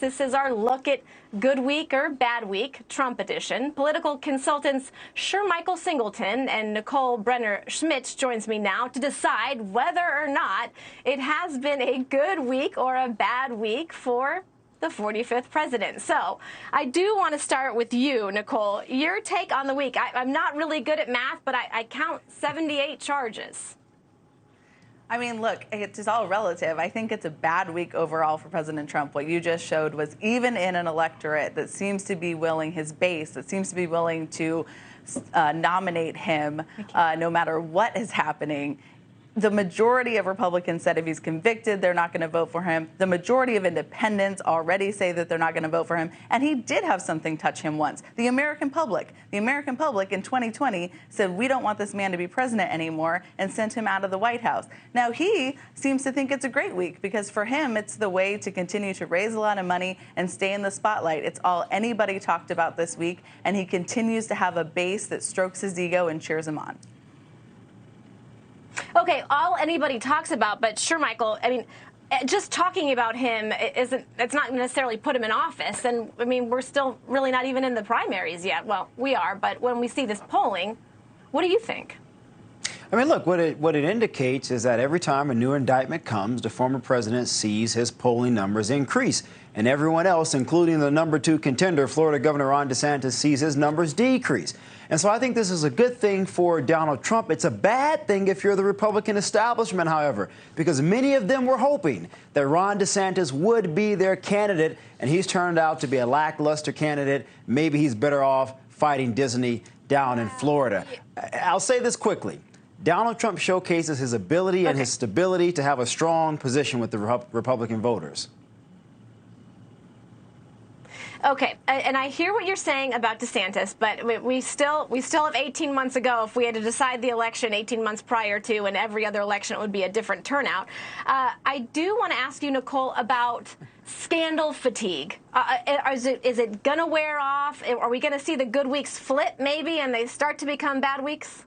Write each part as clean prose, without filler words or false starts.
This is our look at good week or bad week, Trump edition. Political consultants Shermichael Singleton and Nicole Berener-Schmitz joins me now to decide whether or not it has been a good week or a bad week for the 45th president. So I do want to start with you, Nicole. Your take on the week. I'm not really good at math, but I count 78 charges. I mean, look, it's all relative. I think it's a bad week overall for President Trump. What you just showed was even in an electorate that seems to be willing, his base, that seems to be willing to nominate him no matter what is happening. The majority of Republicans said if he's convicted, they're not going to vote for him. The majority of independents already say that they're not going to vote for him. And he did have something touch him once. The American public in 2020 said, we don't want this man to be president anymore, and sent him out of the White House. Now, he seems to think it's a great week because for him, it's the way to continue to raise a lot of money and stay in the spotlight. It's all anybody talked about this week. And he continues to have a base that strokes his ego and cheers him on. Okay, all anybody talks about, but Shermichael, I mean, just talking about him it's not necessarily put him in office. And I mean, we're still really not even in the primaries yet. Well, we are, but when we see this polling, what do you think? I mean, look, what it indicates is that every time a new indictment comes, the former president sees his polling numbers increase. And everyone else, including the #2 contender, Florida Governor Ron DeSantis, sees his numbers decrease. And so I think this is a good thing for Donald Trump. It's a bad thing if you're the Republican establishment, however, because many of them were hoping that Ron DeSantis would be their candidate, and he's turned out to be a lackluster candidate. Maybe he's better off fighting Disney down in Florida. I'll say this quickly. Donald Trump showcases his ability and his stability to have a strong position with the Republican voters. Okay, and I hear what you're saying about DeSantis, but we still have 18 months ago. If we had to decide the election 18 months prior to, and every other election, it would be a different turnout. I do want to ask you, Nicole, about scandal fatigue. Is it going to wear off? Are we going to see the good weeks flip maybe, and they start to become bad weeks?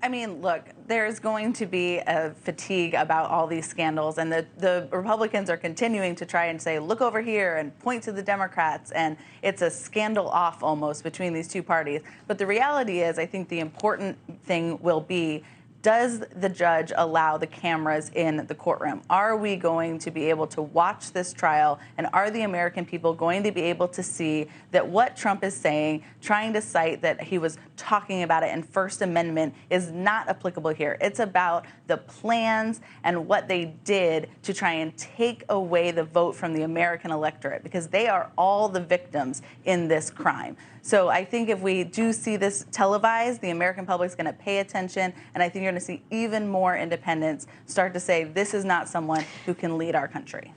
I mean, look, there's going to be a fatigue about all these scandals, and the Republicans are continuing to try and say, look over here and point to the Democrats, and it's a scandal off almost between these two parties. But the reality is, I think the important thing will be, does the judge allow the cameras in the courtroom? Are we going to be able to watch this trial? And are the American people going to be able to see that what Trump is saying, trying to cite that he was talking about it in First Amendment, is not applicable here? It's about the plans and what they did to try and take away the vote from the American electorate, because they are all the victims in this crime. So I think if we do see this televised, the American public is going to pay attention, and I think you're going to see even more independents start to say, this is not someone who can lead our country.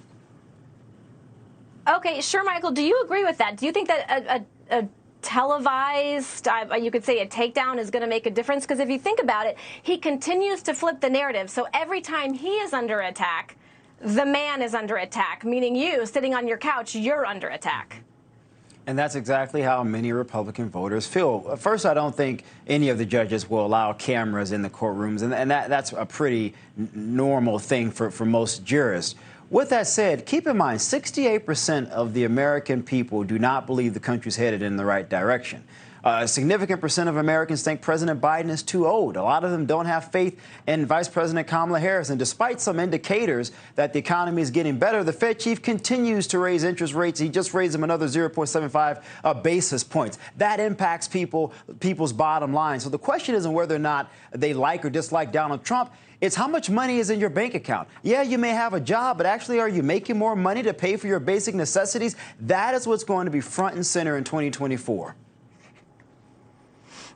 Okay, Shermichael, do you agree with that? Do you think that a televised, you could say a takedown, is going to make a difference? Because if you think about it, he continues to flip the narrative. So every time he is under attack, the man is under attack, meaning you, sitting on your couch, you're under attack. And that's exactly how many Republican voters feel. First, I don't think any of the judges will allow cameras in the courtrooms, and that's a pretty normal thing for most jurists. With that said, keep in mind, 68% of the American people do not believe the country's headed in the right direction. A significant percent of Americans think President Biden is too old. A lot of them don't have faith in Vice President Kamala Harris. And despite some indicators that the economy is getting better, the Fed chief continues to raise interest rates. He just raised them another 0.75 basis points. That impacts people's bottom line. So the question isn't whether or not they like or dislike Donald Trump. It's how much money is in your bank account. Yeah, you may have a job, but actually, are you making more money to pay for your basic necessities? That is what's going to be front and center in 2024.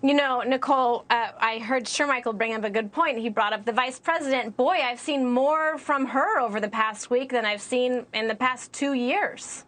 You know, Nicole, I heard Shermichael bring up a good point. He brought up the vice president. Boy, I've seen more from her over the past week than I've seen in the past 2 years.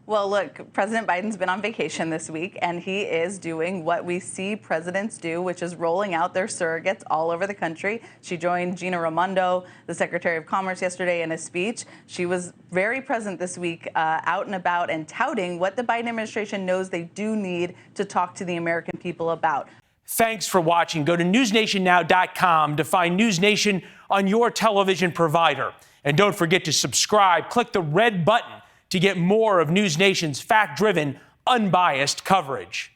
Well, look, President Biden's been on vacation this week, and he is doing what we see presidents do, which is rolling out their surrogates all over the country. She joined Gina Raimondo, the Secretary of Commerce, yesterday in a speech. She was very present this week, out and about and touting what the Biden administration knows they do need to talk to the American people about. Thanks for watching. Go to newsnationnow.com to find NewsNation on your television provider. And don't forget to subscribe. Click the red button to get more of NewsNation's fact-driven, unbiased coverage.